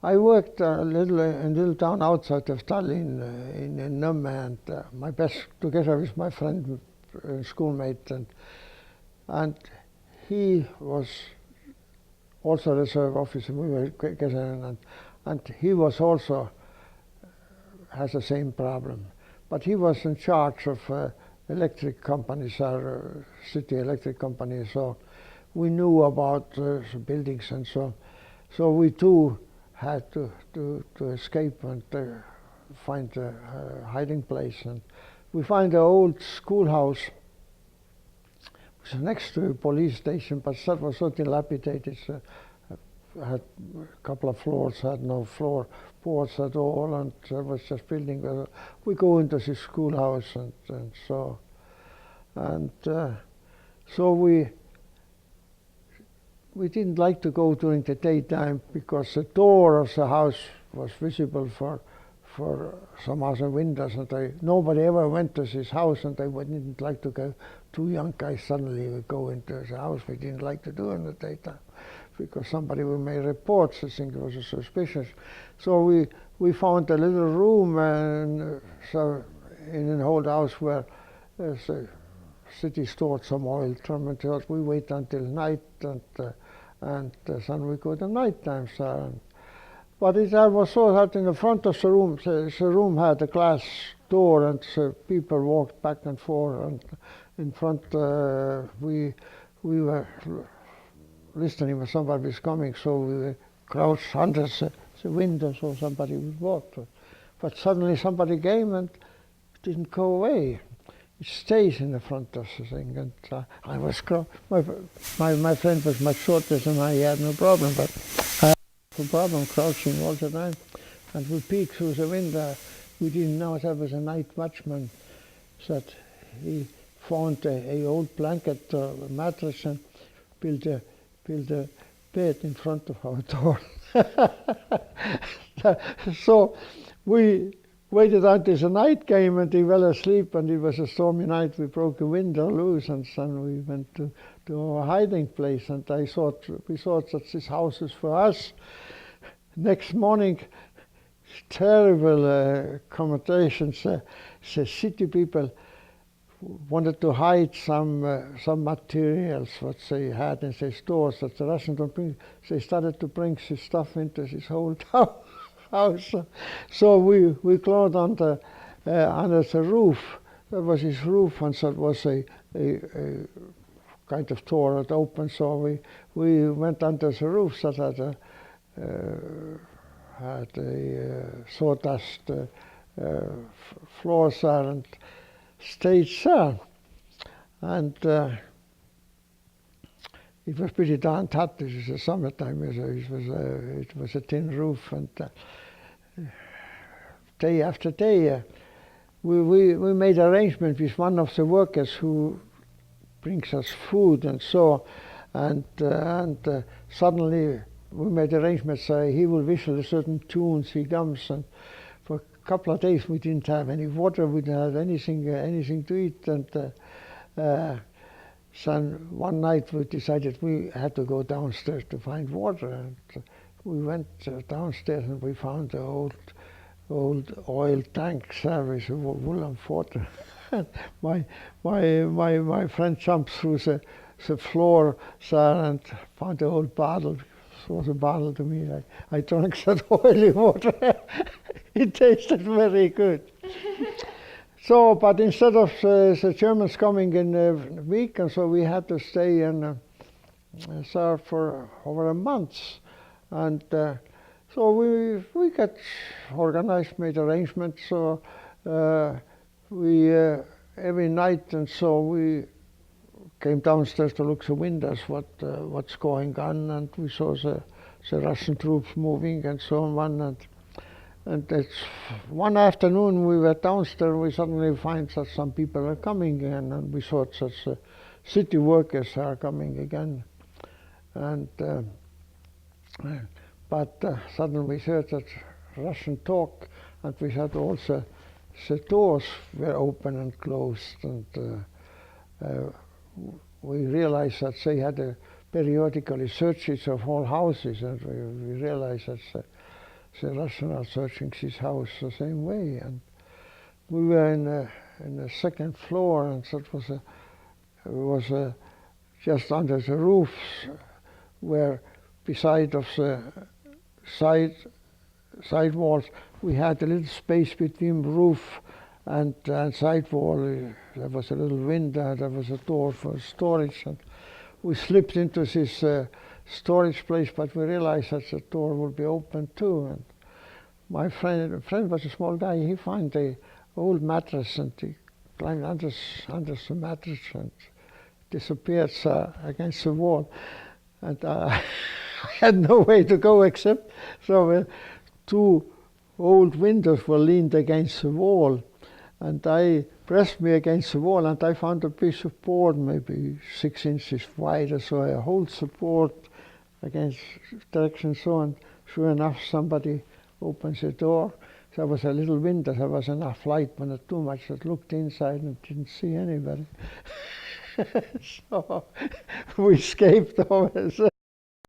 I worked a little town outside of Tallinn in Nõmme, and my best together with my friend, schoolmate, and he was also a reserve officer. We were together, and he was also has the same problem, but he was in charge of electric companies, our city electric company. So we knew about the buildings and so. So we too had to escape and find a hiding place, and we find an old schoolhouse which was next to a police station, but that was so dilapidated. Had a couple of floors, had no floorboards at all, and there was just building. We go into this schoolhouse and so we didn't like to go during the daytime because the door of the house was visible for some other windows, and nobody ever went to this house, and they didn't like to go. Two young guys suddenly would go into the house. We didn't like to do in the daytime because somebody would make reports. I think it was suspicious. So we found a little room in an old house where the city stored some oil. We wait until night, and then we go to night time. But it was so that in the front of the room had a glass door, and people walked back and forth. And in front, we were listening when somebody was coming, so we were crouched under the window so somebody would walk. But suddenly somebody came and didn't go away. It stays in the front of the thing, and I was my friend was much shorter than I. He had no problem, but I had no problem crouching all the time. And we peeked through the window. We didn't know there was a night watchman. That he found a old blanket or mattress and built a bed in front of our door. So we waited until the night came, and he fell asleep, and it was a stormy night. We broke a window loose, and then we went to our hiding place, and we thought that this house is for us. Next morning, terrible commentations. The city people wanted to hide some materials what they had in their stores that the Russians don't bring. They started to bring this stuff into this whole town. House. So we climbed under the roof. There was this roof, and that was a kind of door that opened. So we went under the roof that had a sawdust floors there, and stayed there. And it was pretty darn hot. This is the summertime. It was a tin roof, and day after day, we made arrangements with one of the workers who brings us food and so, and suddenly we made arrangements. He will whistle a certain tunes. He comes, and for a couple of days we didn't have any water. We didn't have anything to eat, and. Then one night we decided we had to go downstairs to find water, and we went downstairs and we found the old oil tanks there with woolen water. my friend jumped through the floor there and found the old bottle. It was a bottle to me. I drank that oily water. It tasted very good. So, but instead of the Germans coming in a week, and so we had to stay in there for over a month, and so we got organized, made arrangements. So we every night, and so we came downstairs to look the windows, what's going on, and we saw the Russian troops moving and so on. And it's one afternoon we were downstairs, we suddenly find that some people are coming in, and we thought that city workers are coming again. And but suddenly we heard that Russian talk, and we had also the doors were open and closed, and we realized that they had periodically searches of all houses, and we realized that the Russians are searching his house the same way. And we were in the second floor, and so it was just under the roofs, where beside of the side walls we had a little space between roof and side wall. There was a little window, there was a door for storage, and we slipped into this storage place, but we realized that the door would be open too. And my friend was a small guy. He found the old mattress and he climbed under the mattress and disappeared against the wall. And I had no way to go except so two old windows were leaned against the wall, and I pressed me against the wall, and I found a piece of board maybe 6 inches wide or so. I hold the board against direction so, and sure enough somebody opens the door. There was a little window, there was enough light, but not too much. I looked inside and didn't see anybody. So we escaped over.